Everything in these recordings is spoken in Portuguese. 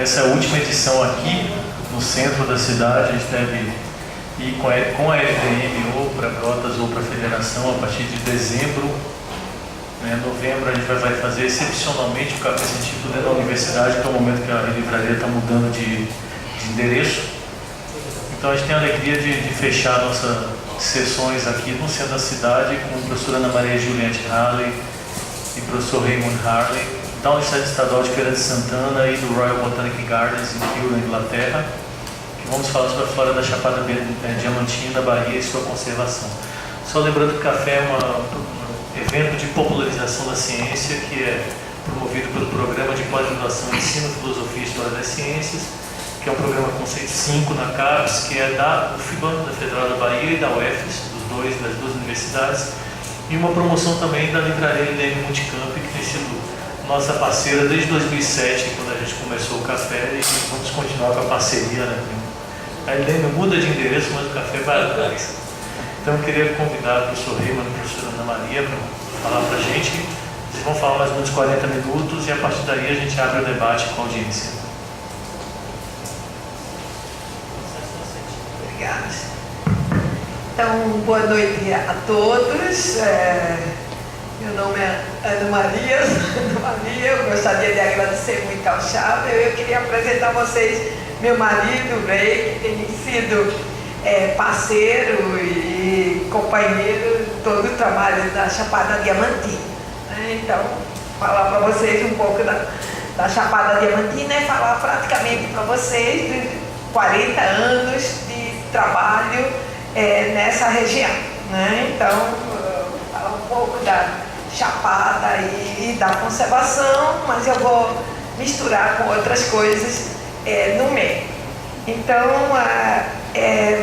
Essa é a última edição aqui no centro da cidade. A gente deve ir com a LDM ou para Brotas ou para a Federação a partir de dezembro. Novembro a gente vai fazer excepcionalmente o Café Científico dentro da universidade, que é o momento que a livraria está mudando de endereço. Então a gente tem a alegria de fechar nossas sessões aqui no centro da cidade com a professora Ana Maria Juliette Harley e o professor Raymond Harley, da Universidade Estadual de Feira de Santana e do Royal Botanic Gardens em Kew, na Inglaterra, que vamos falar sobre a flora da Chapada Diamantina, Bahia e sua conservação. Só lembrando que o café é um evento de popularização da ciência que é promovido pelo Programa de Pós-Graduação em Ensino, Filosofia e História das Ciências, que é um programa Conceito 5 na CAPES, que é da UFBA, da Federal da Bahia, e da UFES, das duas universidades, e uma promoção também da livraria LDM Multicamp, que tem sido nossa parceira desde 2007, quando a gente começou o café, e vamos continuar com a parceria, né? A LDM muda de endereço, mas o café vai atrás. Então eu queria convidar o professor Raymond e a professora Ana Maria para falar para a gente. Vocês vão falar mais ou menos 40 minutos e a partir daí a gente abre o debate com a audiência. Obrigada. Então, boa noite a todos. Meu nome é Ana Maria. Eu gostaria de agradecer muito ao Chávez. Eu queria apresentar a vocês meu marido, Ray, que tem sido parceiro e companheiro de todo o trabalho da Chapada Diamantina. Então, falar para vocês um pouco da Chapada Diamantina é falar praticamente para vocês de 40 anos de trabalho nessa região. Então, falar um pouco da Chapada e da conservação, mas eu vou misturar com outras coisas no meio. Então,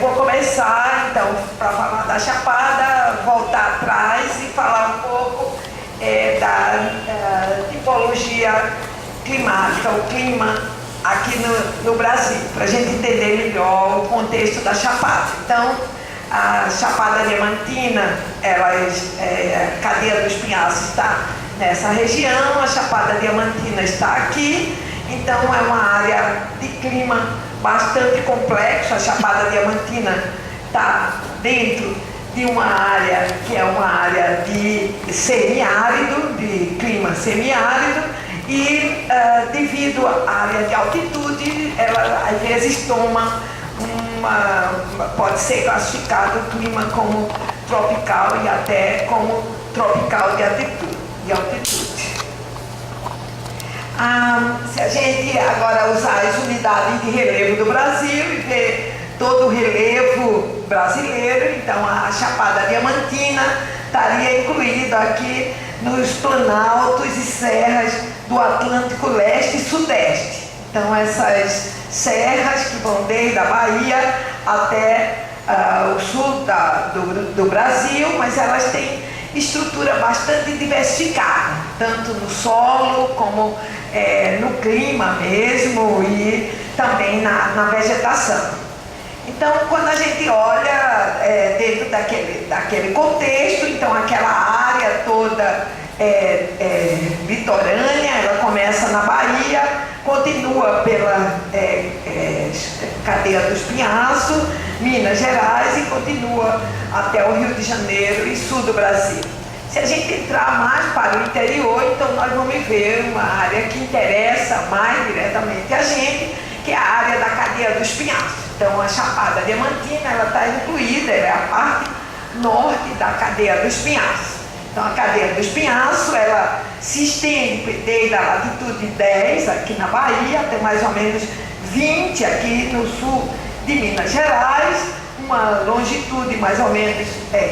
vou começar para falar da Chapada, voltar atrás e falar um pouco da tipologia climática, o clima aqui no Brasil, para a gente entender melhor o contexto da Chapada. Então, a Chapada Diamantina, a cadeia do Espinhaço está nessa região, a Chapada Diamantina está aqui, então é uma área de clima bastante complexo. A Chapada Diamantina está dentro de uma área que é uma área de semiárido, de clima semiárido, e devido à área de altitude, ela às vezes toma pode ser classificado o clima como tropical e até como tropical de altitude. Se a gente agora usar as unidades de relevo do Brasil e ver todo o relevo brasileiro, então a Chapada Diamantina estaria incluída aqui nos planaltos e serras do Atlântico Leste e Sudeste. Então essas serras que vão desde a Bahia até o sul do Brasil, mas elas têm estrutura bastante diversificada, tanto no solo como no clima mesmo e também na vegetação. Então, quando a gente olha dentro daquele contexto, então aquela área toda litorânea, ela começa na Bahia, continua pela cadeia do Espinhaço, Minas Gerais, e continua até o Rio de Janeiro e sul do Brasil. Se a gente entrar mais para o interior, então nós vamos ver uma área que interessa mais diretamente a gente, que é a área da cadeia do Espinhaço. Então a Chapada Diamantina, ela está incluída, ela é a parte norte da cadeia do Espinhaço. Então a cadeia do Espinhaço, ela se estende desde a latitude 10 aqui na Bahia até mais ou menos 20 aqui no sul de Minas Gerais, uma longitude mais ou menos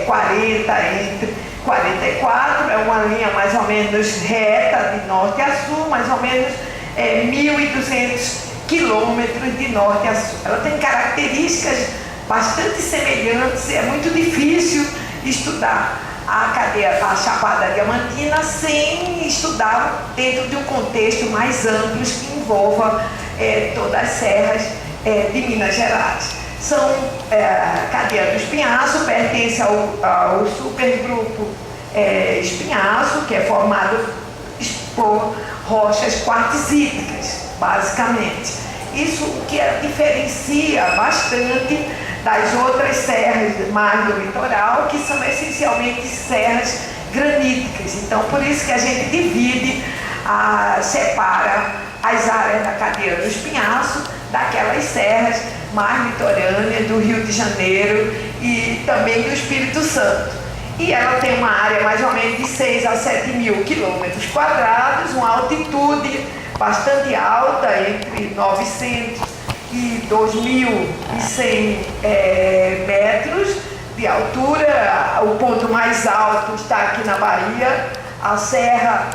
40 entre 44, é uma linha mais ou menos reta de norte a sul, mais ou menos 1.200 quilômetros de norte a sul. Ela tem características bastante semelhantes, é muito difícil estudar a Chapada Diamantina sem estudar dentro de um contexto mais amplo que envolva todas as serras de Minas Gerais. A cadeia do Espinhaço pertence ao supergrupo Espinhaço, que é formado por rochas quartzíticas, basicamente. Isso que diferencia bastante das outras serras mais do litoral, que são essencialmente serras graníticas. Então, por isso que a gente divide, separa as áreas da cadeia do Espinhaço daquelas serras mais litorâneas do Rio de Janeiro e também do Espírito Santo. E ela tem uma área mais ou menos de 6 a 7 mil quilômetros quadrados, uma altitude bastante alta, entre 900 e 2.100 metros de altura. O ponto mais alto está aqui na Bahia, a Serra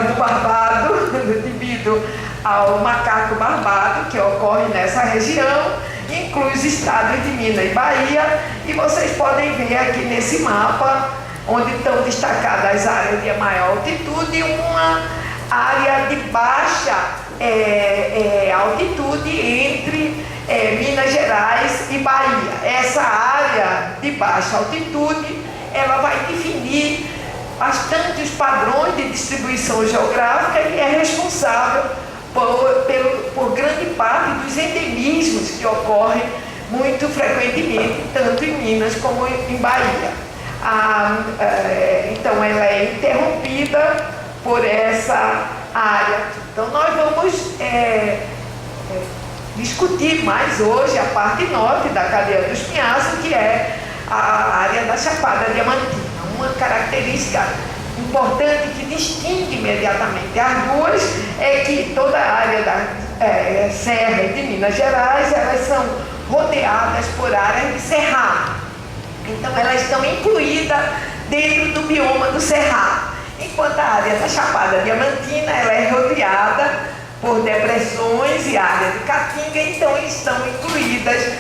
do Barbado, devido ao macaco barbado que ocorre nessa região, inclui os estados de Minas e Bahia, e vocês podem ver aqui nesse mapa, onde estão destacadas as áreas de maior altitude e uma área de baixa altitude entre Minas Gerais e Bahia. Essa área de baixa altitude, ela vai definir bastante os padrões de distribuição geográfica e é responsável por grande parte dos endemismos que ocorrem muito frequentemente, tanto em Minas como em Bahia. Então, ela é interrompida por essa área. Então, nós vamos discutir mais hoje a parte norte da cadeia do Espinhaço, que é a área da Chapada Diamantina. Uma característica importante que distingue imediatamente as duas é que toda a área da Serra de Minas Gerais, elas são rodeadas por áreas de cerrado. Então, elas estão incluídas dentro do bioma do cerrado, enquanto a área da Chapada Diamantina, ela é rodeada por depressões e áreas de caatinga, então estão incluídas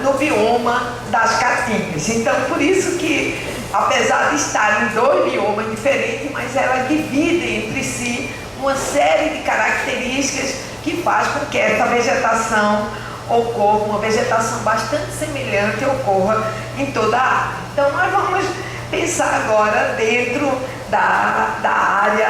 no bioma das caatingas. Então, por isso que, apesar de estarem em dois biomas diferentes, mas elas dividem entre si uma série de características que faz com que essa vegetação ocorra, uma vegetação bastante semelhante ocorra em toda a área. Então, nós vamos pensar agora dentro da área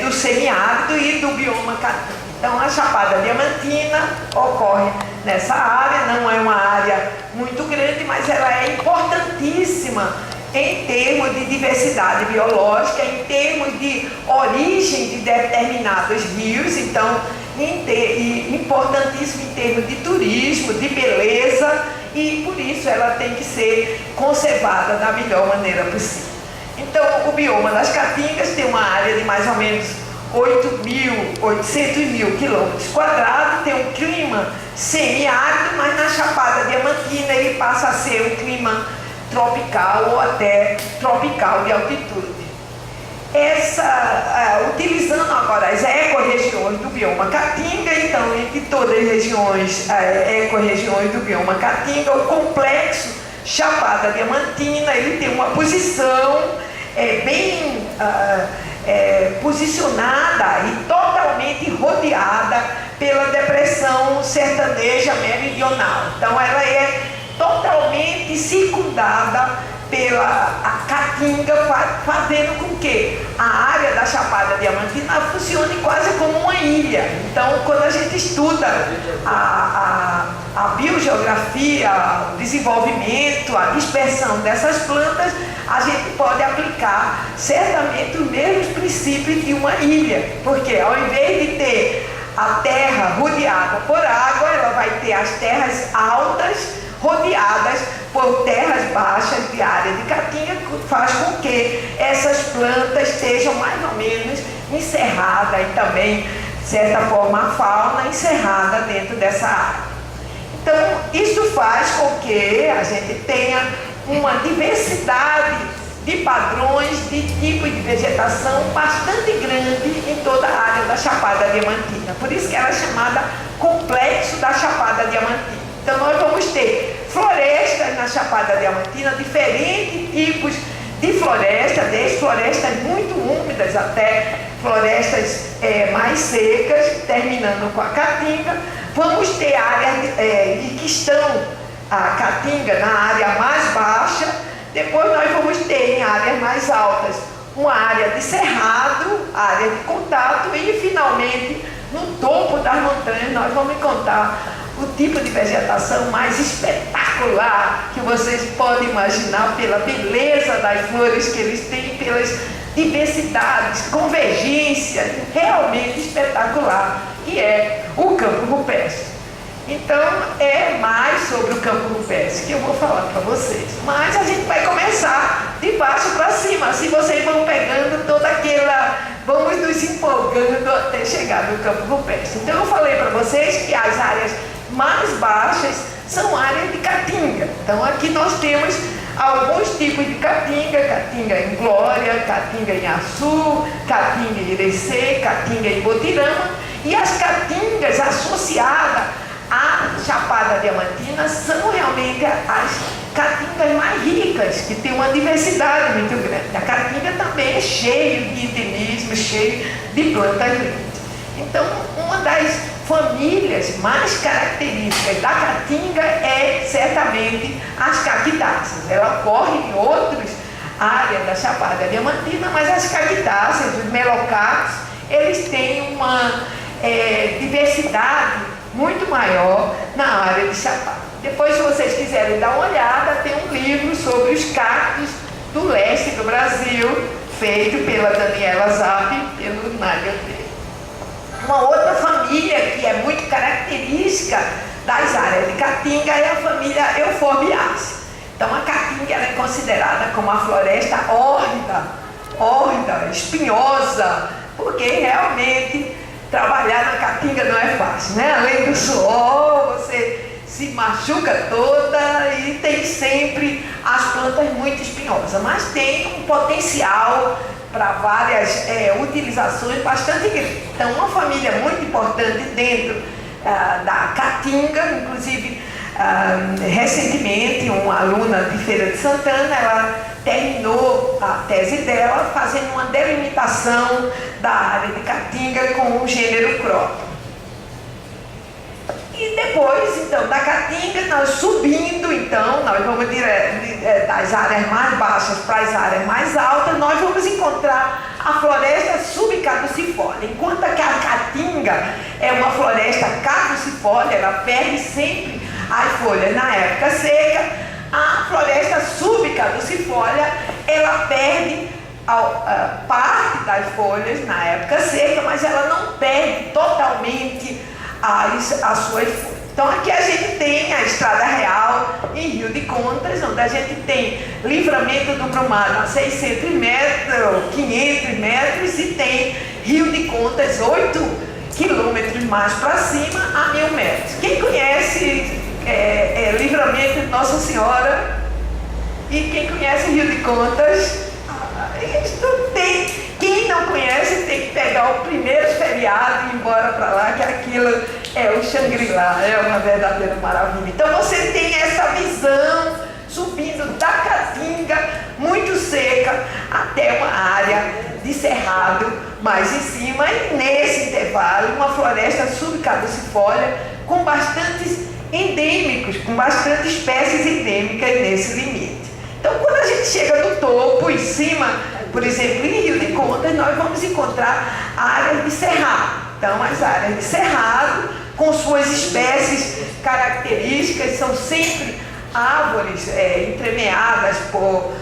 do semiárido e do bioma caatinga. Então, a Chapada Diamantina ocorre nessa área, não é uma área muito grande, mas ela é importantíssima em termos de diversidade biológica, em termos de origem de determinados rios, então, importantíssimo em termos de turismo, de beleza, e por isso ela tem que ser conservada da melhor maneira possível. Então, o bioma das caatingas tem uma área de mais ou menos 800 mil quilômetros quadrados, tem um clima semiárido, mas na Chapada Diamantina ele passa a ser um clima tropical ou até tropical de altitude. Utilizando agora as ecorregiões do bioma caatinga, então, entre todas as regiões, ecorregiões do bioma caatinga, o complexo Chapada Diamantina, ele tem uma posição bem posicionada e totalmente rodeada pela depressão sertaneja meridional. Então, ela é totalmente circundada pela caatinga, fazendo com que a área da Chapada Diamantina funcione quase como uma ilha. Então, quando a gente estuda a biogeografia, o desenvolvimento, a dispersão dessas plantas, a gente pode aplicar certamente os mesmos princípios de uma ilha, porque ao invés de ter a terra rodeada por água, ela vai ter as terras altas rodeadas por terras baixas de área de caatinga, que faz com que essas plantas estejam mais ou menos encerradas e também, de certa forma, a fauna encerrada dentro dessa área. Então, isso faz com que a gente tenha uma diversidade de padrões, de tipo de vegetação bastante grande em toda a área da Chapada Diamantina. Por isso que ela é chamada Complexo da Chapada Diamantina. Então, nós vamos ter florestas na Chapada Diamantina, diferentes tipos de floresta, desde florestas muito úmidas até florestas mais secas, terminando com a caatinga. Vamos ter áreas que estão a caatinga na área mais baixa, depois nós vamos ter em áreas mais altas uma área de cerrado, área de contato e, finalmente, no topo das montanhas, nós vamos encontrar o tipo de vegetação mais espetacular que vocês podem imaginar pela beleza das flores que eles têm, pelas diversidades, convergência realmente espetacular, que é o campo rupestre. Então, é mais sobre o campo rupestre que eu vou falar para vocês. Mas a gente vai começar de baixo para cima, assim vocês vão pegando toda aquela... Vamos nos empolgando até chegar no campo rupestre. Então, eu falei para vocês que as áreas mais baixas são áreas de caatinga. Então, aqui nós temos alguns tipos de caatinga: caatinga em Glória, caatinga em Açu, caatinga em Irecê, caatinga em Botirama. E as caatingas associadas à Chapada Diamantina são realmente as caatingas mais ricas, que tem uma diversidade muito grande. A caatinga também é cheio de endemismo, cheio de plantas lindas. Então, uma das famílias mais características da caatinga é certamente as cactáceas. Ela ocorre em outras áreas da Chapada Diamantina, mas as cactáceas, os melocactos, eles têm uma diversidade muito maior na área de Chapada. Depois, se vocês quiserem dar uma olhada, tem um livro sobre os cactos do leste do Brasil, feito pela Daniela Zapp e pelo Nagel. Uma outra família que é muito característica das áreas de caatinga é a família Euphorbiaceae. Então, a caatinga ela é considerada como a floresta hórrida, espinhosa, porque realmente trabalhar na caatinga não é fácil, né? Além do suor, você se machuca toda e tem sempre as plantas muito espinhosas, mas tem um potencial para várias utilizações bastante grande. Então, uma família muito importante dentro da caatinga, inclusive recentemente uma aluna de Feira de Santana, ela terminou a tese dela fazendo uma delimitação da área de caatinga com o gênero Croton. E depois, então, da caatinga, nós subindo, então, nós vamos das áreas mais baixas para as áreas mais altas, nós vamos encontrar a floresta subcaducifólia. Enquanto que a caatinga é uma floresta caducifólia, ela perde sempre as folhas na época seca, a floresta subcaducifólia, ela perde parte das folhas na época seca, mas ela não perde totalmente as suas folhas. Então, aqui a gente tem a Estrada Real em Rio de Contas, onde a gente tem Livramento do Brumado a 600 metros, 500 metros, e tem Rio de Contas 8 quilômetros mais para cima a 1000 metros. Quem conhece Livramento de Nossa Senhora e quem conhece Rio de Contas, isto tem. Quem não conhece tem que pegar o primeiro feriado e ir embora para lá, que aquilo é o Xangri-Lá, é uma verdadeira maravilha. Então você tem essa visão subindo da caatinga muito seca até uma área de cerrado mais em cima, e nesse intervalo uma floresta subcaducifólia com bastantes endêmicos, com bastante espécies endêmicas nesse limite. Então, quando a gente chega no topo, em cima, por exemplo, em Rio de Contas, nós vamos encontrar áreas de cerrado. Então, as áreas de cerrado, com suas espécies características, são sempre árvores entremeadas por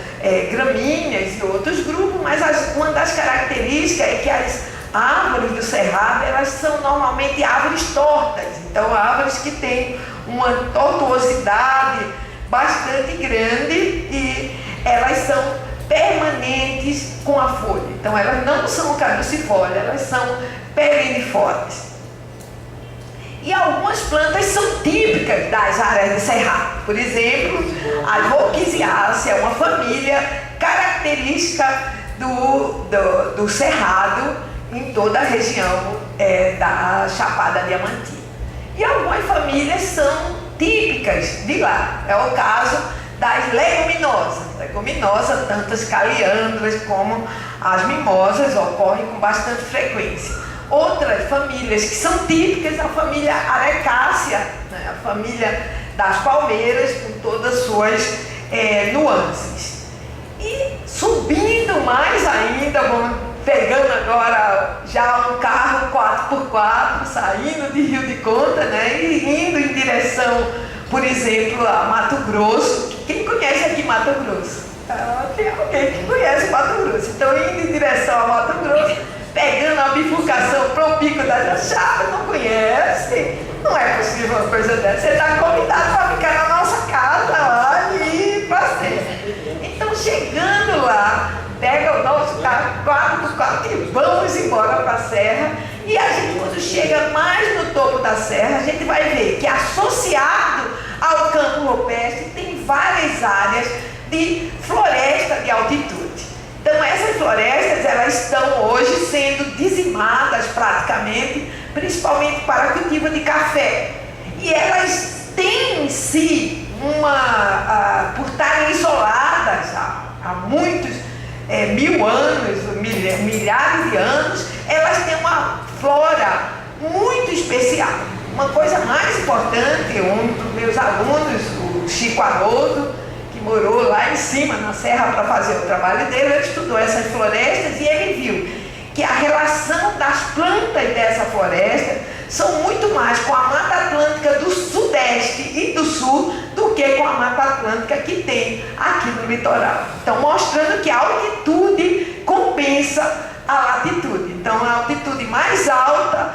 gramíneas e outros grupos, mas uma das características é que as árvores do cerrado, elas são normalmente árvores tortas. Então, árvores que têm uma tortuosidade bastante grande e elas são permanentes com a folha. Então, elas não são caducifólias, elas são perennifólias. E algumas plantas são típicas das áreas de cerrado. Por exemplo, a Volquisiaceae é uma família característica do cerrado em toda a região da Chapada Diamantina. E algumas famílias são típicas de lá. É o caso das leguminosas. Leguminosas, tanto as caliandras como as mimosas, ocorrem com bastante frequência. Outras famílias que são típicas, a família Arecácea, né? A família das palmeiras, com todas as suas nuances. E subindo subindo mais ainda, pegando agora já um carro 4x4, saindo de Rio de Conta, né, e indo em direção, por exemplo, a Mato Grosso. Quem conhece aqui Mato Grosso? Tem alguém que conhece Mato Grosso. Então, indo em direção a Mato Grosso, pegando a bifurcação para o Pico da Jachapa, não conhece? Não é possível uma coisa dessa. Você está convidado para ficar na nossa casa lá e para sempre. Então, chegando lá, pega o nosso carro 4x4 e vamos embora para a serra. E a gente, quando chega mais no topo da serra, a gente vai ver que associado ao campo rupestre tem várias áreas de floresta de altitude. Então, essas florestas, elas estão hoje sendo dizimadas praticamente, principalmente para cultivo de café. E elas têm em si por estarem isoladas há muitos mil anos, milhares de anos, elas têm uma flora muito especial. Uma coisa mais importante, um dos meus alunos, o Chico Haroldo, que morou lá em cima, na serra, para fazer o trabalho dele, ele estudou essas florestas e ele viu que a relação das plantas dessa floresta são muito mais com a Mata Atlântica do Sudeste e do Sul do que com a Mata Atlântica que tem aqui no litoral. Então, mostrando que a altitude compensa a latitude. Então, a altitude mais alta,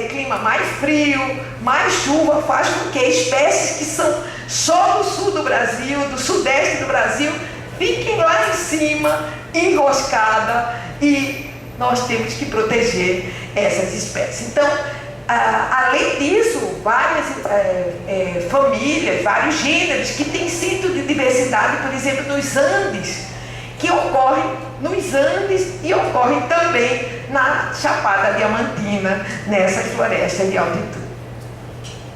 clima mais frio, mais chuva, faz com que espécies que são só do sul do Brasil, do sudeste do Brasil, fiquem lá em cima, enroscadas, e nós temos que proteger essas espécies. Então, além disso, várias famílias, vários gêneros que têm centro de diversidade, por exemplo, nos Andes, que ocorrem nos Andes e ocorrem também na Chapada Diamantina, nessas florestas de altitude.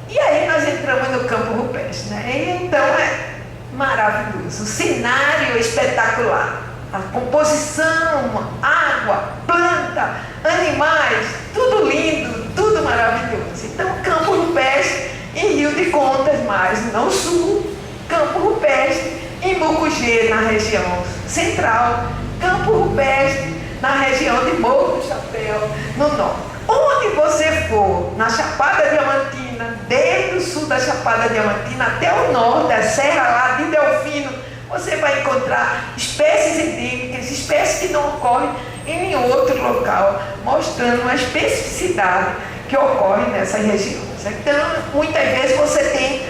E aí nós entramos no campo rupestre, né? E então é maravilhoso, o cenário é espetacular, a composição, água, planta, animais, tudo lindo, tudo maravilhoso. Então, campo rupestre em Rio de Contas, mais no sul, campo rupestre em Mucugê, na região central, campo rupestre na região de Morro do Chapéu, no norte. Onde você for, na Chapada Diamantina, desde o sul da Chapada Diamantina até o norte, a serra lá de Delfino, você vai encontrar espécies endêmicas, espécies que não ocorrem em nenhum outro local, mostrando uma especificidade que ocorre nessas regiões. Então, muitas vezes você tem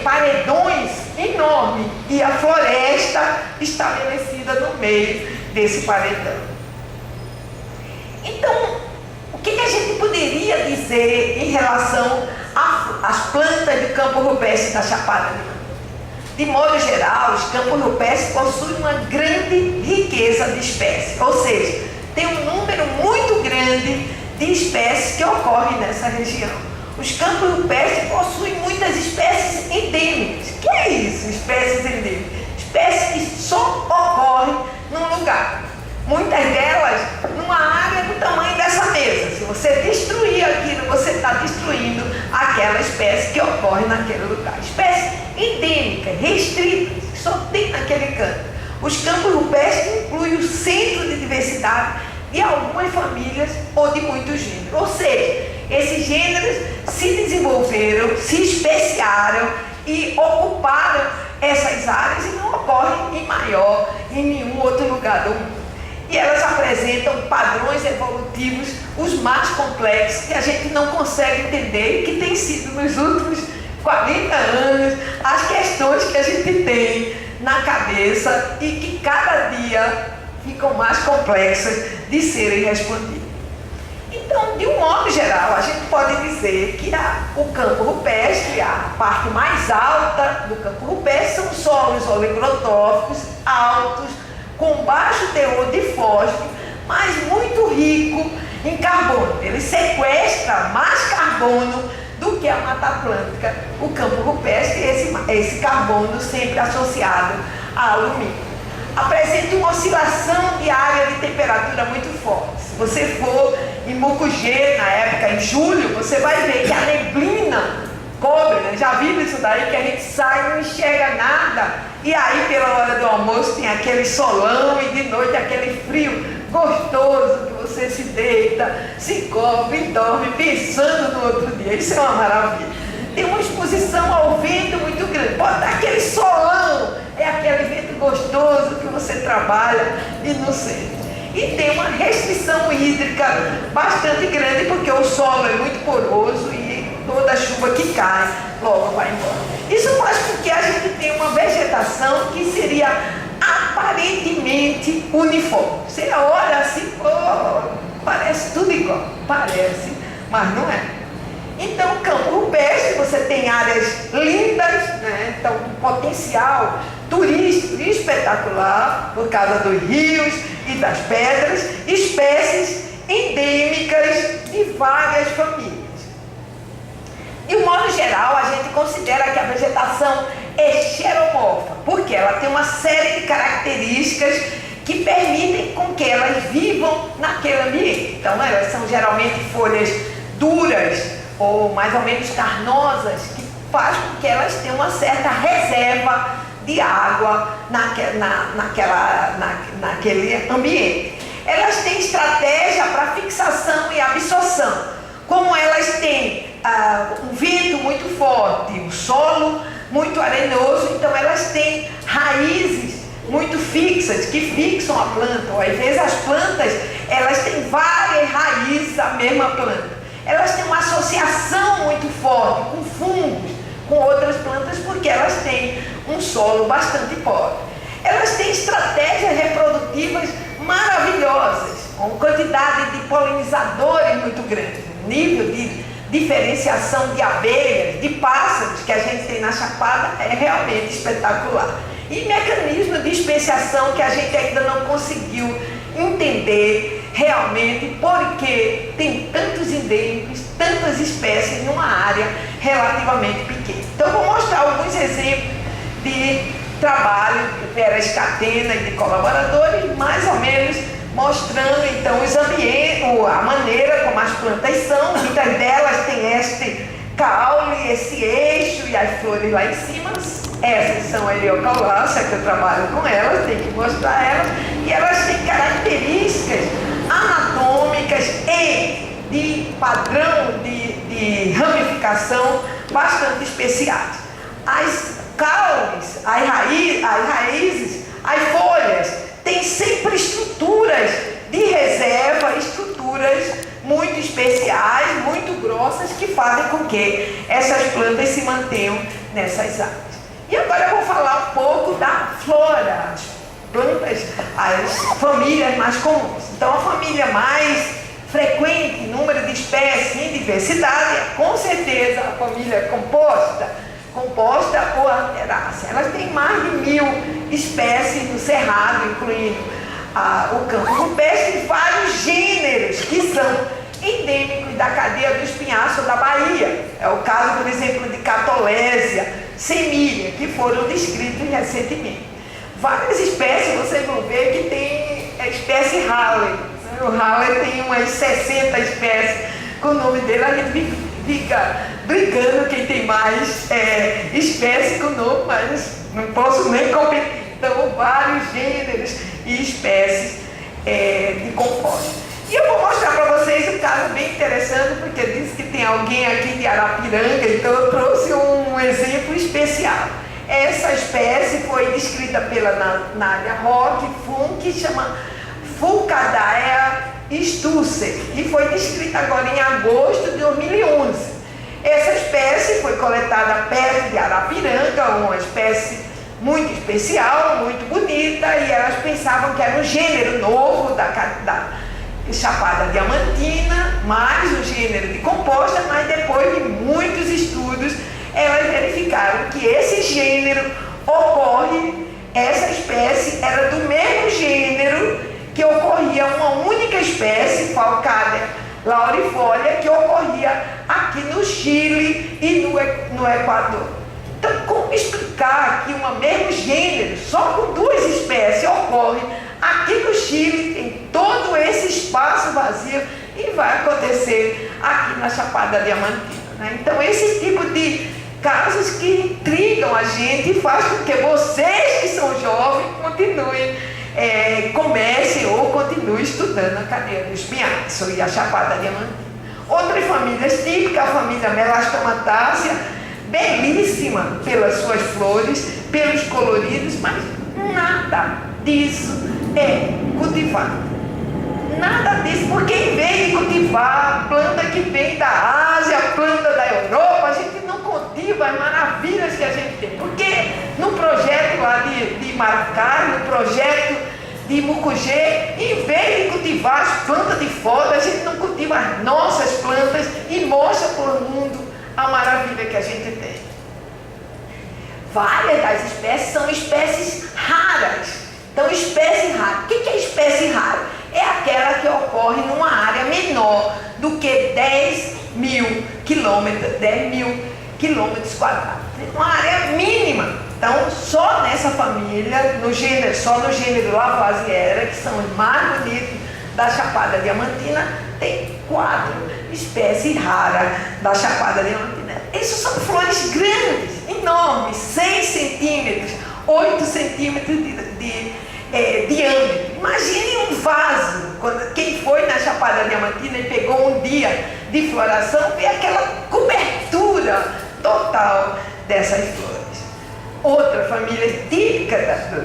paredões enormes e a floresta estabelecida no meio desse paredão. Então, o que a gente poderia dizer em relação às plantas do campo rupestre da Chapada? De modo geral, os campos rupestres possuem uma grande riqueza de espécies, ou seja, tem um número muito grande de espécies que ocorrem nessa região. Os campos rupestres possuem muitas espécies endêmicas. O que é isso, espécies endêmicas? Espécies que só ocorrem num lugar. Muitas delas numa área do tamanho dessa mesa. Se você destruir aquilo, você está destruindo aquela espécie que ocorre naquele lugar. Espécies endêmicas, restritas, que só tem naquele canto. Os campos rupestres incluem o centro de diversidade de algumas famílias ou de muitos gêneros. Ou seja, esses gêneros se desenvolveram, se especiaram e ocuparam essas áreas e não ocorrem em nenhum outro lugar do mundo. E elas apresentam padrões evolutivos os mais complexos que a gente não consegue entender e que tem sido nos últimos 40 anos as questões que a gente tem na cabeça e que cada dia ficam mais complexas de serem respondidas. Então, de um modo geral, a gente pode dizer que o campo rupestre, a parte mais alta do campo rupestre, são solos oligotróficos, altos, com baixo teor de fósforo, mas muito rico em carbono. Ele sequestra mais carbono do que a Mata Atlântica, o campo rupestre, esse carbono sempre associado a alumínio. Apresenta uma oscilação diária de temperatura muito forte. Se você for em Mucugê, na época, em julho, você vai ver que a neblina cobre, né? Já viram isso daí, que a gente sai e não enxerga nada, E aí, pela hora do almoço, tem aquele solão e de noite aquele frio gostoso que você se deita, se cobre e dorme pensando no outro dia. Isso é uma maravilha. Tem uma exposição ao vento muito grande. Pode dar aquele solão, é aquele vento gostoso que você trabalha e não sente. E tem uma restrição hídrica bastante grande, porque o solo é muito poroso e toda a chuva que cai logo vai embora. Isso faz com que a gente tenha uma vegetação que seria aparentemente uniforme. Você olha assim, pô, parece tudo igual. Parece, mas não é. Então, campo rupestre, você tem áreas lindas, né? Então, um potencial turístico espetacular por causa dos rios e das pedras, espécies endêmicas de várias famílias. De um modo geral, a gente considera que a vegetação é xeromorfa, porque ela tem uma série de características que permitem com que elas vivam naquele ambiente. Então, elas são geralmente folhas duras ou mais ou menos carnosas, que faz com que elas tenham uma certa reserva de água naquele ambiente. Elas têm estratégia para fixação e absorção. Como elas têm um vento muito forte, um solo muito arenoso, então elas têm raízes muito fixas, que fixam a planta. Ou às vezes as plantas, elas têm várias raízes a mesma planta. Elas têm uma associação muito forte com fungos, com outras plantas, porque elas têm um solo bastante pobre. Elas têm estratégias reprodutivas maravilhosas, com quantidade de polinizadores muito grande, nível de diferenciação de abelhas, de pássaros que a gente tem na Chapada é realmente espetacular. E mecanismo de especiação que a gente ainda não conseguiu entender realmente porque tem tantos endêmicos, tantas espécies numa área relativamente pequena. Então, vou mostrar alguns exemplos de trabalho de Vera Scatena e de colaboradores, mais ou menos mostrando então os ambientes, a maneira como as plantas são. Muitas delas têm este caule, esse eixo e as flores lá em cima. Essas são a Heliocaulácea, que eu trabalho com elas, tenho que mostrar elas, e elas têm características anatômicas e de padrão de ramificação bastante especiais. As caules, as raízes, as folhas têm sempre estruturas de reserva, estruturas muito especiais, muito grossas, que fazem com que essas plantas se mantenham nessas áreas. E agora eu vou falar um pouco da flora, as plantas, as famílias mais comuns. Então, a família mais frequente em número de espécies e diversidade é, com certeza, a família composta ou Asterácea. Elas têm mais de 1000 espécies no cerrado, incluindo o campo rupestre, e vários gêneros que são endêmicos da cadeia do espinhaço da Bahia. É o caso, por exemplo, de Catolésia, Semília, que foram descritos recentemente. Várias espécies, vocês vão ver que tem a espécie Halley. O Halley tem umas 60 espécies com o nome dele. A gente fica brigando quem tem mais espécies com o nome, mas não posso nem competir. Então, vários gêneros e espécies de compostos. E eu vou mostrar para vocês um caso bem interessante, porque disse que tem alguém aqui de Arapiranga, então eu trouxe um exemplo especial. Essa espécie foi descrita pela Nádia Roque Funk, chama Fulcadaea stusser, e foi descrita agora em agosto de 2011. Essa espécie foi coletada perto de Arapiranga, uma espécie muito especial, muito bonita, e elas pensavam que era um gênero novo da Chapada Diamantina, mais o gênero de composta, mas depois de muitos estudos, elas verificaram que esse gênero ocorre, essa espécie era do mesmo gênero que ocorria uma única espécie, Falcaria laurifolia, que ocorria aqui no Chile e no Equador. Então, como explicar que um mesmo gênero, só com 2 espécies, ocorre aqui no Chile, tem todo esse espaço vazio, e vai acontecer aqui na Chapada Diamantina, né? Então, esse tipo de casos que intrigam a gente e faz com que vocês que são jovens continuem, comecem ou continuem estudando a cadeia do espinhaço e a Chapada Diamantina. Outras famílias típicas, a família Melastomatácea, belíssima pelas suas flores, pelos coloridos, mas nada disso é cultivado. Nada disso, porque em vez de cultivar a planta que vem da Ásia, a planta da Europa, a gente não cultiva as maravilhas que a gente tem. Porque no projeto lá de Maracás, no projeto de Mucugê, em vez de cultivar as plantas de fora, a gente não cultiva as nossas plantas e mostra para o mundo a maravilha que a gente tem. Várias das espécies são espécies raras. Então, espécie rara. O que é espécie rara? É aquela que ocorre numa área menor do que 10 mil quilômetros quadrados. Uma área mínima. Então, só nessa família, só no gênero Lavoisiera, que são os mais bonitos da Chapada Diamantina, tem 4 espécies raras da Chapada Diamantina. Essas são flores grandes, enormes, 6 centímetros, 8 centímetros de diâmetro. Imagine um vaso. Quem foi na Chapada Diamantina e pegou um dia de floração, vê aquela cobertura total dessas flores. Outra família típica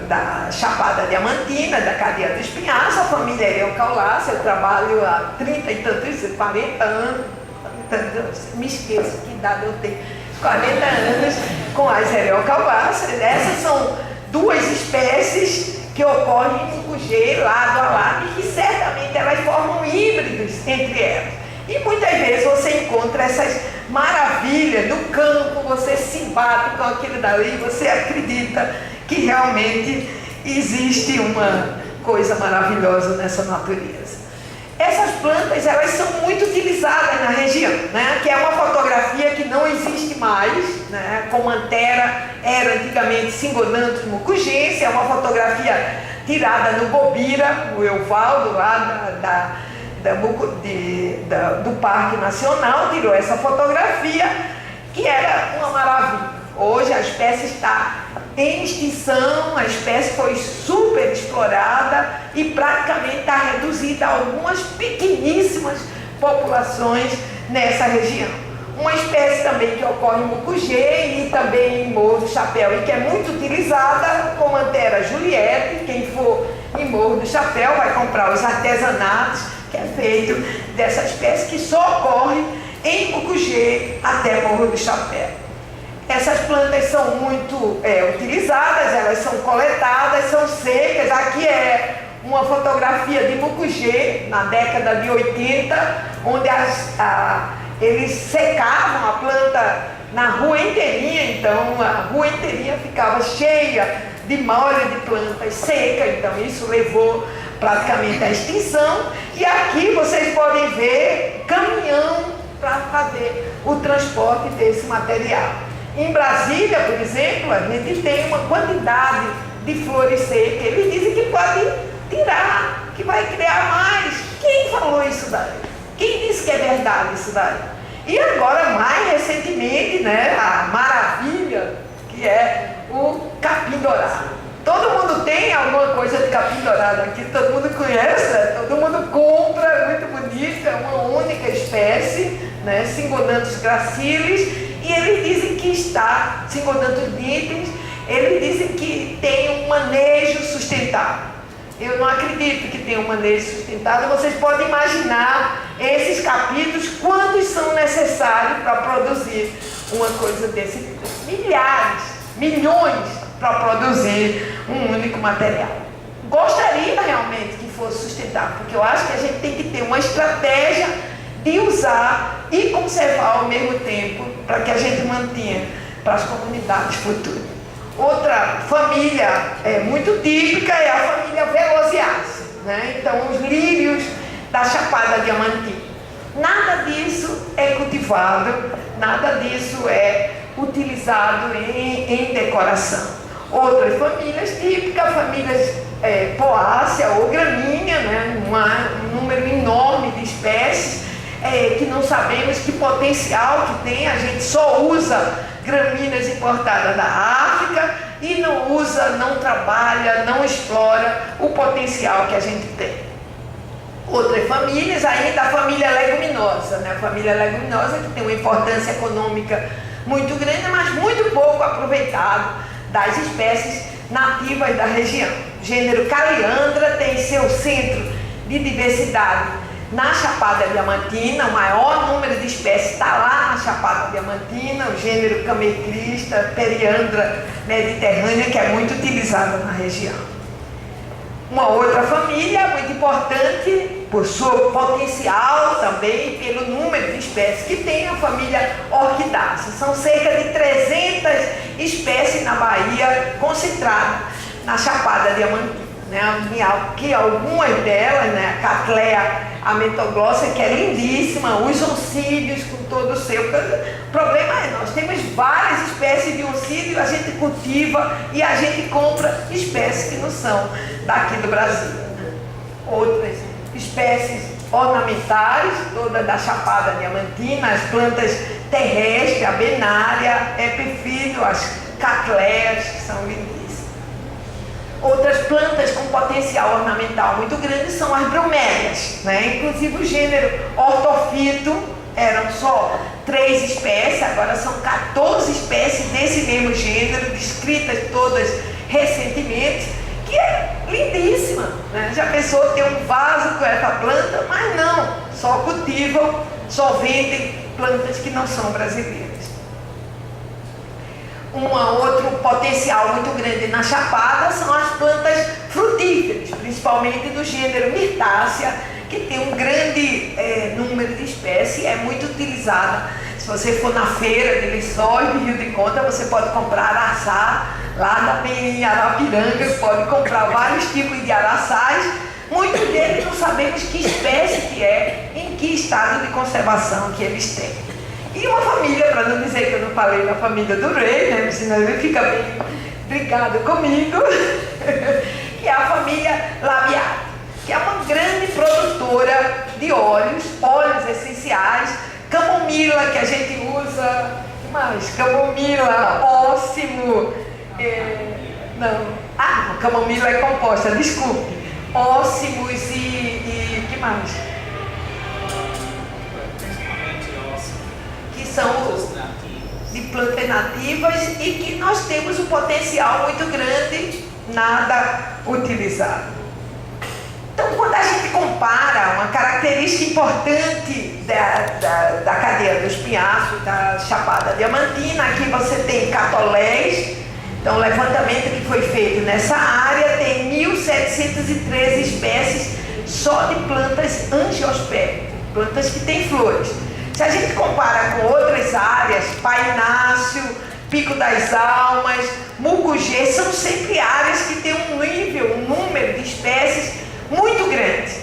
da Chapada Diamantina, da cadeia do espinhaço, a família Ereucaulácea. Eu trabalho há 30 e tantos, 40 anos, me esqueço que idade eu tenho, 40 anos com as Ereucauláceas. Essas são 2 espécies que ocorrem em Mucugê, lado a lado, e que certamente elas formam híbridos entre elas. E muitas vezes você encontra essas maravilhas no campo, você se bate com aquilo dali, você acredita que realmente existe uma coisa maravilhosa nessa natureza. Essas plantas, elas são muito utilizadas na região, né? Que é uma fotografia que não existe mais, né? Como Antera era antigamente Cingonanthus mucugense, é uma fotografia tirada no Gobira, o Evaldo lá do Parque Nacional tirou essa fotografia, que era uma maravilha. Hoje a espécie está em extinção, a espécie foi super explorada e praticamente está reduzida a algumas pequeníssimas populações nessa região. Uma espécie também que ocorre em Mucugê e também em Morro do Chapéu e que é muito utilizada, como Antera Juliette. Quem for em Morro do Chapéu vai comprar os artesanatos que é feito dessa espécie, que só ocorre em Mucugê até Morro do Chapéu. Essas plantas são muito utilizadas, elas são coletadas, são secas. Aqui é uma fotografia de Mucugê, na década de 80, onde eles secavam a planta na rua inteirinha, então a rua inteirinha ficava cheia de molho de plantas secas, então isso levou praticamente à extinção. E aqui vocês podem ver caminhão para fazer o transporte desse material. Em Brasília, por exemplo, a gente tem uma quantidade de flores secas. Eles dizem que pode tirar, que vai criar mais. Quem falou isso daí? Quem disse que é verdade isso daí? E agora, mais recentemente, né, a maravilha, que é o capim dourado. Todo mundo tem alguma coisa de capim dourado aqui, todo mundo conhece, todo mundo compra, é muito bonito, é uma única espécie, né, Cingonanthus gracilis. E eles dizem que está, Cingonanthus nitens, eles dizem que tem um manejo sustentável. Eu não acredito que tenha um manejo sustentável. Vocês podem imaginar esses capítulos, quantos são necessários para produzir uma coisa desse tipo. Milhares, milhões para produzir um único material. Gostaria realmente que fosse sustentável, porque eu acho que a gente tem que ter uma estratégia de usar e conservar ao mesmo tempo, para que a gente mantenha para as comunidades futuras. Outra família muito típica é a família Velociaceae, né? Então, os lírios da Chapada Diamantina. Nada disso é cultivado, nada disso é utilizado em decoração. Outras famílias típicas, famílias Poácea ou Gramínea, né? Um número enorme de espécies, que não sabemos que potencial que tem, a gente só usa gramíneas importadas da África e não usa, não trabalha, não explora o potencial que a gente tem. Outras famílias, ainda a família leguminosa, né? A família leguminosa que tem uma importância econômica muito grande, mas muito pouco aproveitado das espécies nativas da região. O gênero Caliandra tem seu centro de diversidade na Chapada Diamantina, o maior número de espécies está lá na Chapada Diamantina, o gênero Camecrista, Periandra mediterrânea, que é muito utilizada na região. Uma outra família muito importante, por seu potencial também, pelo número de espécies que tem, a família Orquidácea. São cerca de 300 espécies na Bahia, concentradas na Chapada Diamantina. Que algumas delas, né, a Cattleya amentoglossia, que é lindíssima, os oncídios com todo o seu. O problema é, nós temos várias espécies de oncídio, a gente cultiva e a gente compra espécies que não são daqui do Brasil. Outras espécies ornamentais, todas da Chapada Diamantina, as plantas terrestres, a benária, epifílio, as Cattleyas, que são lindíssimas. Outras plantas com potencial ornamental muito grande são as bromélias, né? Inclusive o gênero Orthophyto, eram só 3 espécies, agora são 14 espécies desse mesmo gênero, descritas todas recentemente, que é lindíssima, né? Já pensou ter um vaso com essa planta? Mas não, só cultivam, só vendem plantas que não são brasileiras. Um outro potencial muito grande na Chapada são as plantas frutíferas, principalmente do gênero Myrtácea, que tem um grande número de espécies, é muito utilizada. Se você for na feira de Lençóis, de Rio de Conta, você pode comprar araçá, lá em Arapiranga, pode comprar vários tipos de araçás. Muitos deles não sabemos que espécie que é, em que estado de conservação que eles têm. E uma família, para não dizer que eu não falei na família do rei, né, senão ele fica bem brigado comigo, que é a família Labiata, que é uma grande produtora de óleos essenciais, camomila que a gente usa, o que mais? Camomila, óssimo, camomila é composta, desculpe, óssimos e que mais? São de plantas nativas e que nós temos um potencial muito grande, nada utilizado. Então, quando a gente compara uma característica importante da cadeia dos pinhascos, da Chapada Diamantina, aqui você tem catolés. Então, o levantamento que foi feito nessa área tem 1.713 espécies só de plantas angiospermas, plantas que têm flores. Se a gente compara com outras áreas, Paináceo, Pico das Almas, Mucugê, são sempre áreas que têm um nível, um número de espécies muito grande.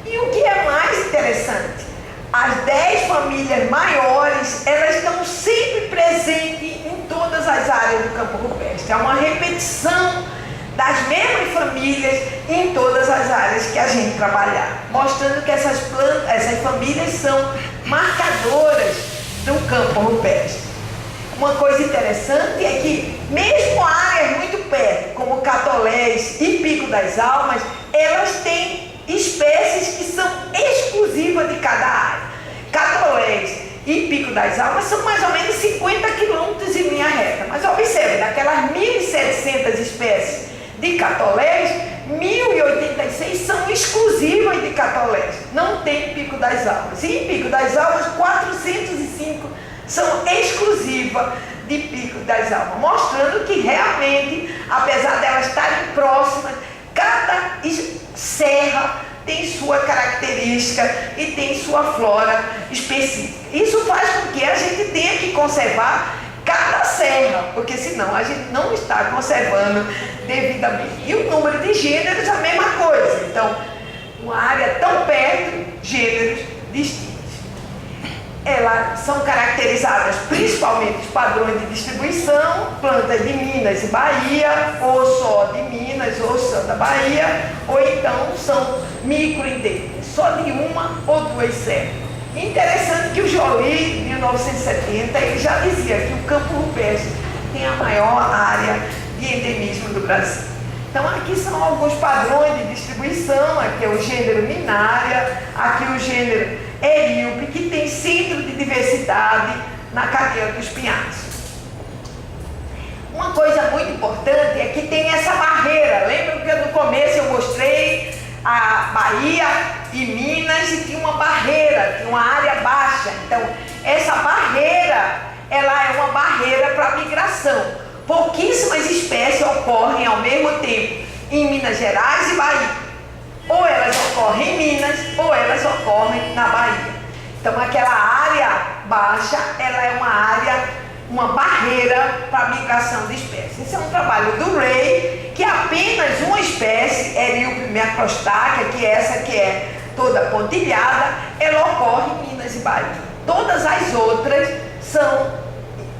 E o que é mais interessante, as 10 famílias maiores, elas estão sempre presentes em todas as áreas do campo rupestre. É uma repetição das mesmas famílias em todas as áreas que a gente trabalhar, mostrando que essas famílias são marcadoras do campo rupestre. Uma coisa interessante é que, mesmo áreas muito perto, como Catolés e Pico das Almas, elas têm espécies que são exclusivas de cada área. Catolés e Pico das Almas são mais ou menos 50 quilômetros em linha reta, mas observe, daquelas 1.700 espécies de catolés, 1.086 são exclusivas de catolés, não tem Pico das Almas. E em Pico das Almas, 405 são exclusivas de Pico das Almas, mostrando que realmente, apesar delas estarem próximas, cada serra tem sua característica e tem sua flora específica. Isso faz com que a gente tenha que conservar cada serra, porque senão a gente não está conservando devidamente. E o número de gêneros é a mesma coisa. Então, uma área tão perto, gêneros distintos. Elas são caracterizadas principalmente os padrões de distribuição, plantas de Minas e Bahia, ou só de Minas, ou só da Bahia, ou então são microendêmicas, só de uma ou duas serras. Interessante que o Joly, em 1970, ele já dizia que o campo rupestre tem a maior área de endemismo do Brasil. Então aqui são alguns padrões de distribuição, aqui é o gênero Minária, aqui o gênero Eríope, que tem centro de diversidade na cadeia dos pinhais. Uma coisa muito importante é que tem essa barreira. Lembra que no começo eu mostrei a Bahia e Minas e tinha uma barreira, tinha uma área baixa. Então, essa barreira, ela é uma barreira para a migração. Pouquíssimas espécies ocorrem ao mesmo tempo em Minas Gerais e Bahia. Ou elas ocorrem em Minas, ou elas ocorrem na Bahia. Então, aquela área baixa, ela é uma barreira para a migração de espécies. Esse é um trabalho do Ray, que é apenas uma espécie, Eríope macrostáquia, que é essa que é toda pontilhada, ela ocorre em Minas e Bahia. Todas as outras são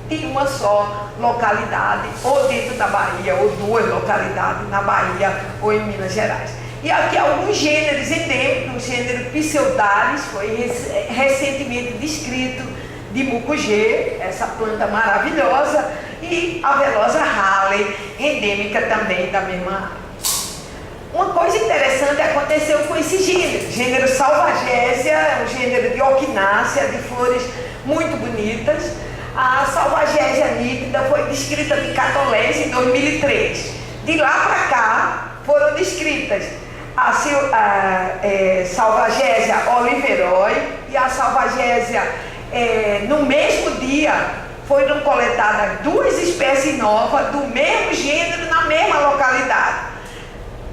de uma só localidade, ou dentro da Bahia, ou duas localidades na Bahia ou em Minas Gerais. E aqui alguns gêneros endêmicos, o gênero Pseudalis foi recentemente descrito de mucugê, essa planta maravilhosa, e a velosa Halley, endêmica também da mesma área. Uma coisa interessante aconteceu com esse gênero. O gênero Salvagésia é um gênero de orquinácea, de flores muito bonitas. A Salvagésia nítida foi descrita de Catolés em 2003. De lá para cá foram descritas a Salvagésia oliveroi e a Salvagésia. No mesmo dia foram coletadas duas espécies novas do mesmo gênero na mesma localidade.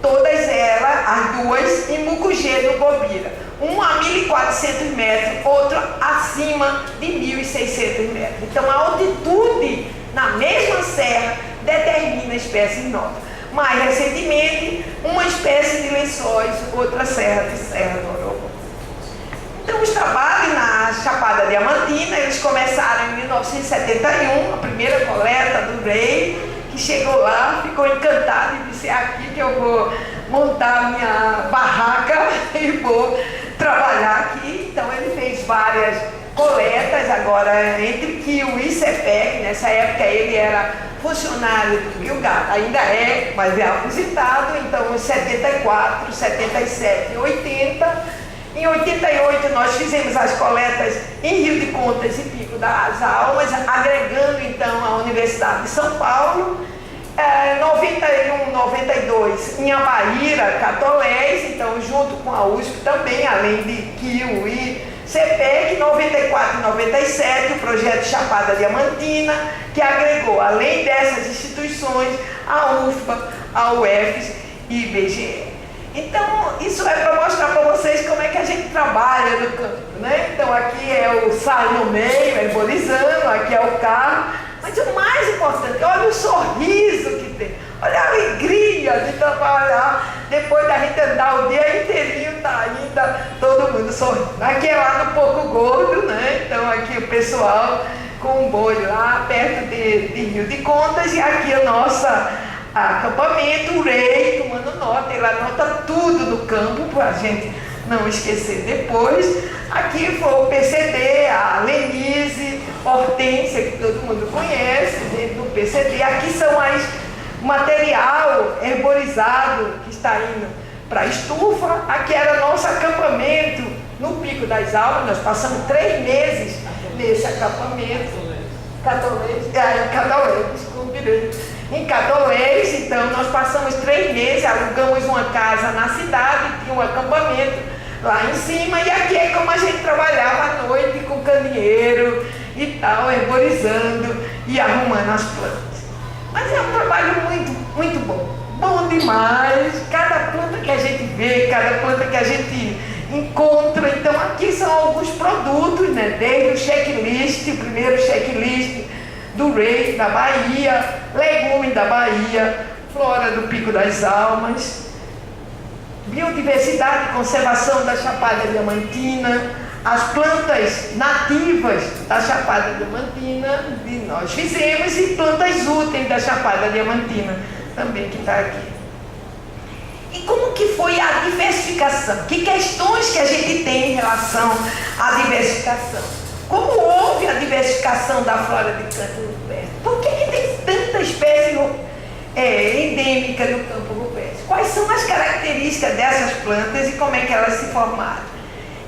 Todas elas, as duas, em mucugê do Gobira. Uma a 1.400 metros, outra acima de 1.600 metros. Então a altitude na mesma serra determina espécies novas. Mais recentemente, uma espécie de lençóis, outra serra de Serra do Ouro. Então os trabalhos na Chapada Diamantina, eles começaram em 1971, a primeira coleta do Ray, que chegou lá, ficou encantado e disse: é aqui que eu vou montar a minha barraca e vou trabalhar aqui. Então ele fez várias coletas, agora entre Kiwi e CEPEC. Nessa época ele era funcionário do Gilgar, ainda é, mas é aposentado. Então em 74, 77 e 80. Em 88 nós fizemos as coletas em Rio de Contas e Pico das Almas, agregando então a Universidade de São Paulo. 91, 92 em Abaíra, Catolés, então junto com a USP também, além de Kiwi e CEPEC. 94 e 97 o projeto Chapada Diamantina, que agregou, além dessas instituições, a UFBA, a UFES e IBGE. Então, isso é para mostrar para vocês como é que a gente trabalha no campo, né? Então, aqui é o sal no meio, herborizando, aqui é o carro. Mas o mais importante, olha o sorriso que tem, olha a alegria de trabalhar, depois da gente andar o dia inteirinho, tá ainda todo mundo sorrindo. Aqui é lá no Pouco Gordo, né? Então, aqui o pessoal com um boi lá, perto de Rio de Contas, e aqui o nosso acampamento, o Rei, tomando nota, ele anota tudo no campo para a gente não esquecer depois. Aqui foi o PCD, a Lenise, Hortência, que todo mundo conhece, dentro do PCD. Aqui são as material herborizado que está indo para a estufa. Aqui era nosso acampamento no Pico das Almas. Nós passamos 3 meses nesse acampamento. Catolés, desculpe, em Catolés. Então nós passamos 3 meses, alugamos uma casa na cidade, tinha um acampamento lá em cima, e aqui é como a gente trabalhava à noite com candeeiro e tal, herborizando e arrumando as plantas. Mas é um trabalho muito, muito bom, bom demais. Cada planta que a gente vê, cada planta que a gente encontra. Então aqui são alguns produtos, né? Desde o checklist, o primeiro checklist do Ray da Bahia, legume da Bahia, flora do Pico das Almas, biodiversidade e conservação da Chapada Diamantina, as plantas nativas da Chapada Diamantina, nós fizemos, e plantas úteis da Chapada Diamantina também, que está aqui. E como que foi foi a diversificação. Que questões que a gente tem em relação à diversificação? Como houve a diversificação da flora de campo rupestre? Por que tem tanta espécie endêmica no campo rupestre? Quais são as características dessas plantas e como é que elas se formaram?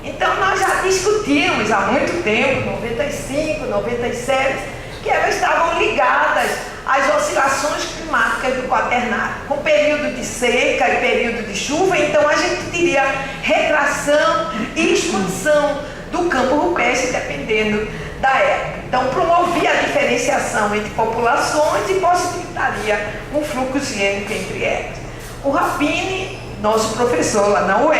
Então nós já discutimos há muito tempo, 95, 97, que elas estavam ligadas às oscilações climáticas do quaternário, com período de seca e período de chuva. Então a gente teria retração e expansão do campo rupestre dependendo da época. Então promovia a diferenciação entre populações e possibilitaria um fluxo gênico entre elas. O Rapini, nosso professor lá na UF,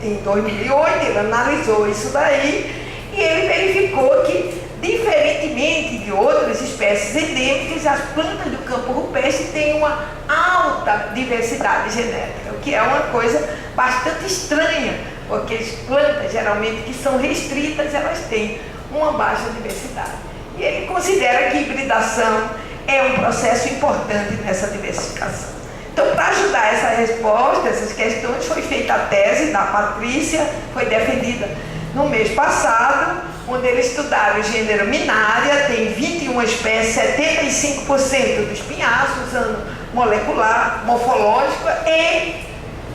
em 2008, ele analisou isso daí e ele verificou que, diferentemente de outras espécies endêmicas, as plantas do campo rupestre têm uma alta diversidade genética, o que é uma coisa bastante estranha, porque as plantas, geralmente, que são restritas, elas têm uma baixa diversidade. E ele considera que a hibridação é um processo importante nessa diversificação. Então, para ajudar essa resposta, essas questões, foi feita a tese da Patrícia, foi defendida no mês passado, onde eles estudaram o gênero Minária, tem 21 espécies, 75% dos pinhaços, usando molecular, morfológico e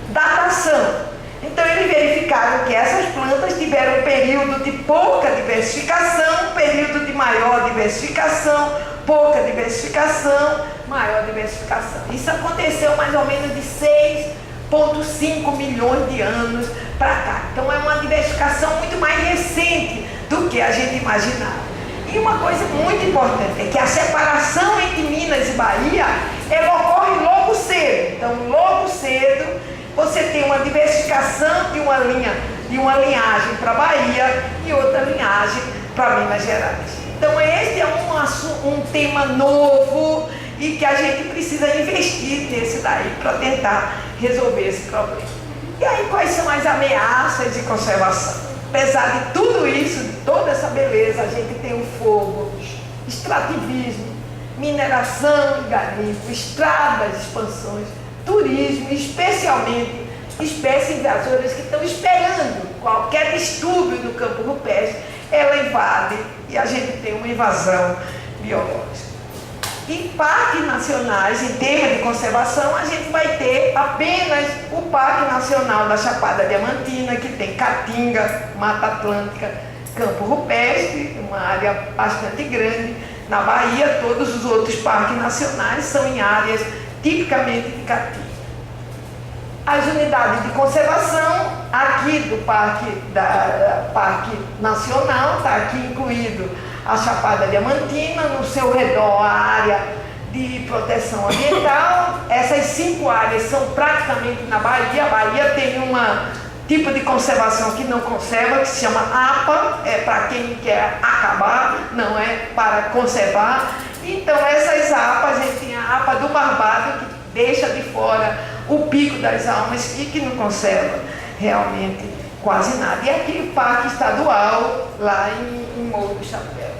datação. Então, eles verificaram que essas plantas tiveram um período de pouca diversificação, período de maior diversificação, pouca diversificação, maior diversificação. Isso aconteceu mais ou menos de 6,5 milhões de anos para cá. Então é uma diversificação muito mais recente do que a gente imaginava. E uma coisa muito importante é que a separação entre Minas e Bahia, ela ocorre logo cedo. Então logo cedo você tem uma diversificação de uma linhagem para Bahia e outra linhagem para Minas Gerais. Então este é um tema novo e que a gente precisa investir nesse daí para tentar resolver esse problema. E aí quais são as ameaças de conservação? Apesar de tudo isso, de toda essa beleza, a gente tem o fogo, extrativismo, mineração e garimpo, estradas, expansões, turismo, especialmente espécies invasoras que estão esperando qualquer distúrbio no campo rupestre, ela invade e a gente tem uma invasão biológica. Em parques nacionais, em termos de conservação, a gente vai ter apenas o Parque Nacional da Chapada Diamantina, que tem Caatinga, Mata Atlântica, Campo Rupestre, uma área bastante grande. Na Bahia, todos os outros parques nacionais são em áreas tipicamente de Caatinga. As unidades de conservação, aqui do Parque Nacional, está aqui incluído a Chapada Diamantina, no seu redor a área de proteção ambiental. Essas 5 áreas são praticamente na Bahia. A Bahia tem um tipo de conservação que não conserva, que se chama APA, é para quem quer acabar, não é para conservar. Então essas APAs, a gente tem a APA do Barbado, que deixa de fora o Pico das Almas e que não conserva realmente quase nada. E aqui o Parque Estadual, lá em Morro do Chapéu.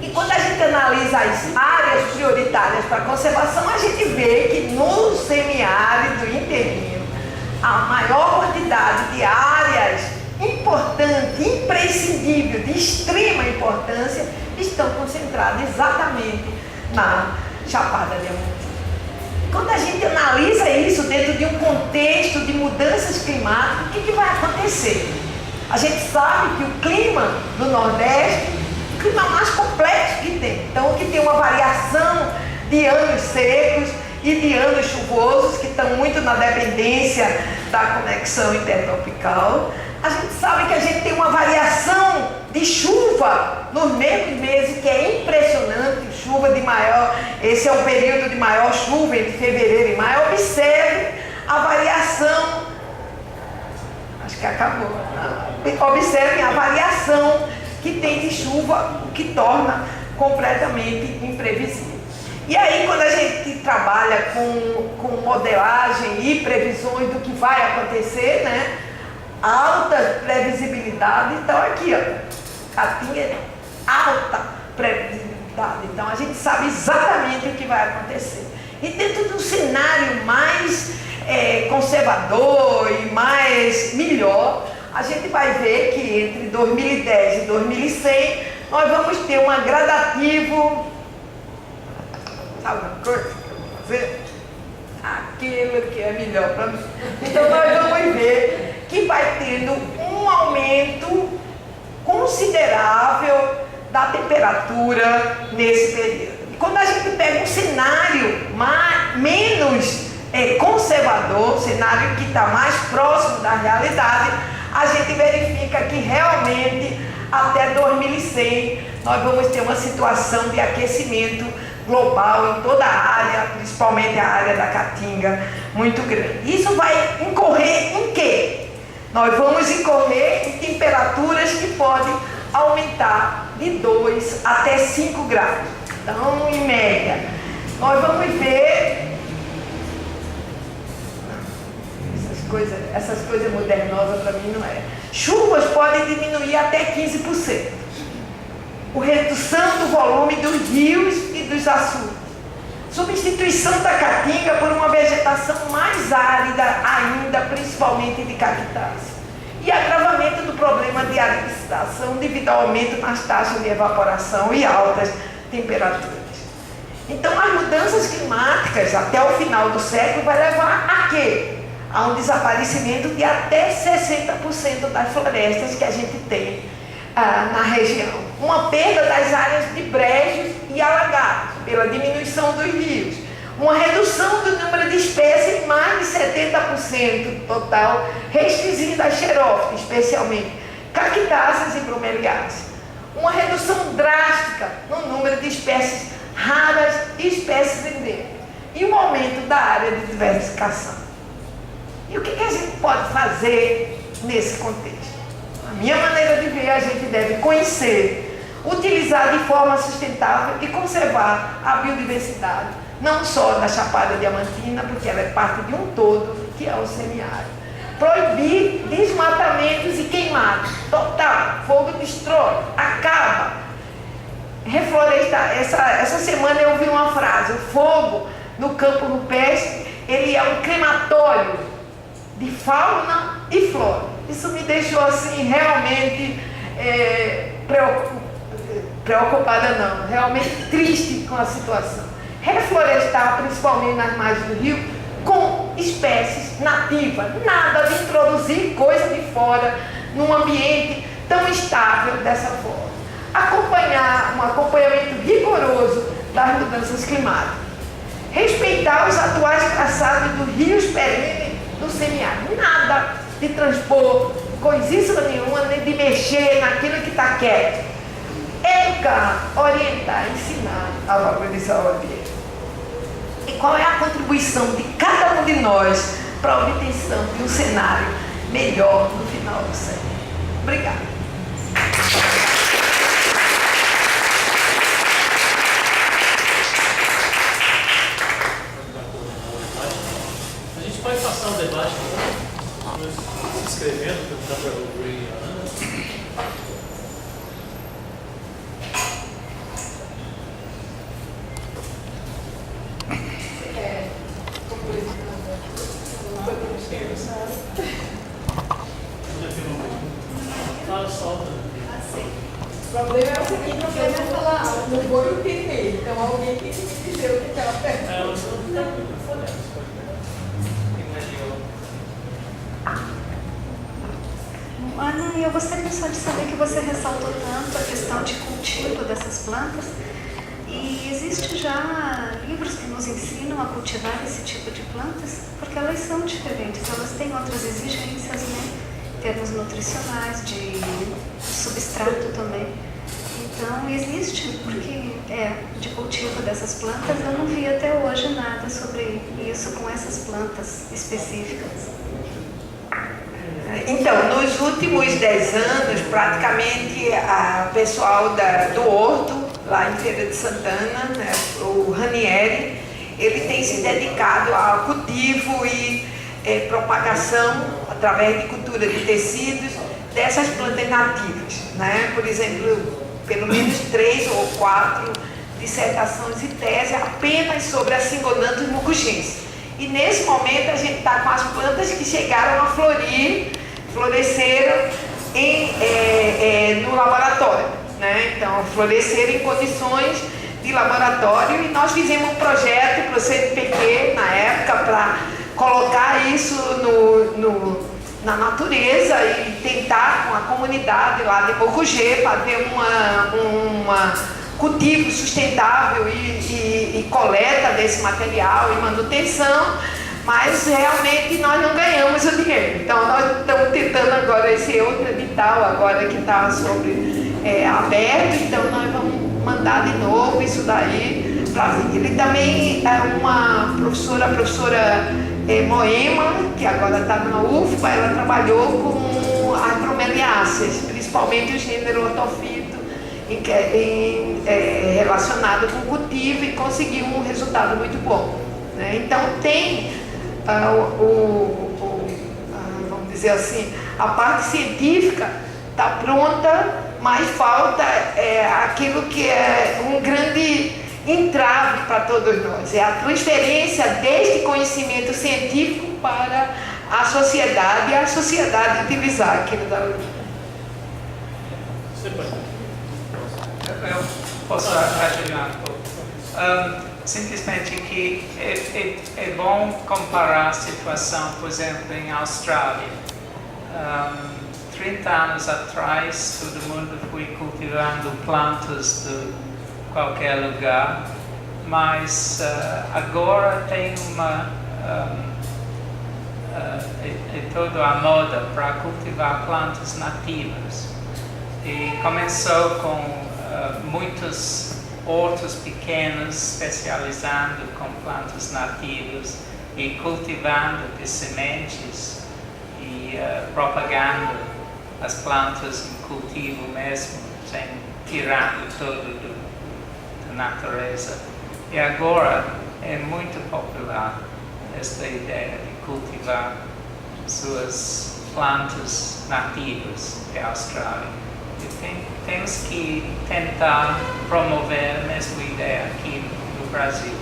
E quando a gente analisa as áreas prioritárias para conservação, a gente vê que no semiárido inteirinho, a maior quantidade de áreas importantes, imprescindíveis, de extrema importância, estão concentradas exatamente na Chapada Diamantina. Quando a gente analisa isso dentro de um contexto de mudanças climáticas, o que vai acontecer? A gente sabe que o clima do Nordeste é o clima mais complexo que tem. Então, que tem uma variação de anos secos e de anos chuvosos, que estão muito na dependência da conexão intertropical. A gente sabe que a gente tem uma variação de chuva nos mesmos meses, que é impressionante, chuva de maior, esse é o período de maior chuva entre fevereiro e maio. Observe a variação, acho que acabou, observem a variação que tem de chuva, o que torna completamente imprevisível. E aí, quando a gente trabalha com modelagem e previsões do que vai acontecer, né? Alta previsibilidade, então aqui, ó, Caatinga, alta previsibilidade. Então a gente sabe exatamente o que vai acontecer. E dentro de um cenário mais conservador e mais melhor, a gente vai ver que entre 2010 e 2100 nós vamos ter um gradativo, sabe uma coisa que eu vou fazer? Aquilo que é melhor para mim. Então nós vamos ver que vai tendo um aumento considerável da temperatura nesse período. E quando a gente pega um cenário menos conservador, cenário que está mais próximo da realidade, a gente verifica que realmente até 2100 nós vamos ter uma situação de aquecimento global em toda a área, principalmente a área da Caatinga, muito grande. Isso vai incorrer em quê? Nós vamos incorrer em temperaturas que podem aumentar de 2 até 5 graus. Então, em média, nós vamos ver essas coisas modernosas para mim não é. Chuvas podem diminuir até 15%. A redução do volume dos rios e dos açudes. Substituição da Caatinga por uma vegetação mais árida ainda, principalmente de cactáceas. E agravamento do problema de aridificação devido ao aumento nas taxas de evaporação e altas temperaturas. Então, as mudanças climáticas até o final do século vai levar a quê? A um desaparecimento de até 60% das florestas que a gente tem na região. Uma perda das áreas de brejos e alagados, pela diminuição dos rios. Uma redução do número de espécies em mais de 70% total, restringindo as xerófitas, especialmente cactáceas e bromeliáceas. Uma redução drástica no número de espécies raras e espécies endêmicas. E um aumento da área de diversificação. E o que a gente pode fazer nesse contexto? A minha maneira de ver, a gente deve conhecer, utilizar de forma sustentável e conservar a biodiversidade, não só da Chapada Diamantina, porque ela é parte de um todo, que é o semiárido. Proibir desmatamentos e queimados, total, fogo destrói, acaba. Reflorestar, essa semana eu ouvi uma frase, o fogo no campo rupestre, ele é um crematório de fauna e flora. Isso me deixou assim realmente preocupada não, realmente triste com a situação. Reflorestar, principalmente nas margens do rio, com espécies nativas, nada de introduzir coisa de fora num ambiente tão estável dessa forma. Acompanhar um acompanhamento rigoroso das mudanças climáticas. Respeitar os atuais traçados dos rios perenes do semiárido. Nada de transpor coisíssima nenhuma, nem de mexer naquilo que está quieto. Educar, orientar, ensinar a valorizar o ambiente. E qual é a contribuição de cada um de nós para a obtenção de um cenário melhor no final do século? Obrigada. A gente pode passar o debate se inscrevendo, perguntar para o Ray e a Ana. Fala, solta. O problema é o seguinte, que eu vou falar alto, não vou entender. Então alguém tem que me dizer o que ela pergunta. Você não está com o microfone, Ana, eu gostaria só de saber que você ressaltou tanto a questão de cultivo dessas plantas. E existe já livros que nos ensinam a cultivar esse tipo de plantas, porque elas são diferentes, elas têm outras exigências, né? Em termos nutricionais, de substrato também. Então, existe, porque de cultivo dessas plantas, eu não vi até hoje nada sobre isso com essas plantas específicas. Então, nos últimos 10 anos, praticamente o pessoal do Horto, lá em Feira de Santana, né, o Ranieri, ele tem se dedicado ao cultivo e propagação, através de cultura de tecidos, dessas plantas nativas. Né? Por exemplo, pelo menos 3 ou 4 dissertações e tese apenas sobre a Cingonanthus mucuchensis. E nesse momento a gente está com as plantas que chegaram a florir, floresceram no laboratório, né? Então, floresceram em condições de laboratório, e nós fizemos um projeto para o CNPq na época para colocar isso na natureza e tentar com a comunidade lá de Mucugê fazer cultivo sustentável e coleta desse material e manutenção, mas realmente nós não ganhamos o dinheiro. Então nós estamos tentando agora esse outro edital agora que está aberto, então nós vamos mandar de novo isso daí para vir. Ele também é uma professora, a professora Moema, que agora está na UFBA, ela trabalhou com as bromeliáceas, principalmente o gênero ortofito, relacionado com o cultivo, e conseguiu um resultado muito bom, né? Então tem vamos dizer assim, a parte científica está pronta, mas falta aquilo que é um grande entrave para todos nós, é a transferência deste conhecimento científico para a sociedade, e a sociedade utilizar aquilo da... Eu posso ajudar um pouco. Simplesmente que é bom comparar a situação, por exemplo, em Austrália. 30 anos atrás, todo mundo foi cultivando plantas de qualquer lugar, mas agora tem toda a moda para cultivar plantas nativas. E começou com muitos hortos pequenos especializando com plantas nativas e cultivando de sementes e propagando as plantas em cultivo mesmo, sem tirando tudo da natureza. E agora é muito popular esta ideia de cultivar suas plantas nativas da Austrália. Temos que tentar promover a mesma ideia aqui no Brasil,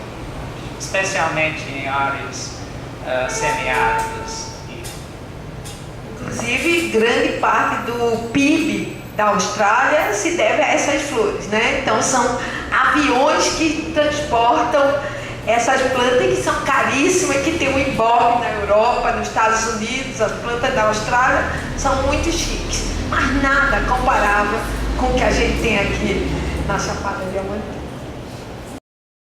especialmente em áreas semiáridas. Inclusive, grande parte do PIB da Austrália se deve a essas flores, né? Então, são aviões que transportam essas plantas que são caríssimas, que tem um ibope na Europa, nos Estados Unidos. As plantas da Austrália são muito chiques, mas nada comparável com o que a gente tem aqui na Chapada Diamantina.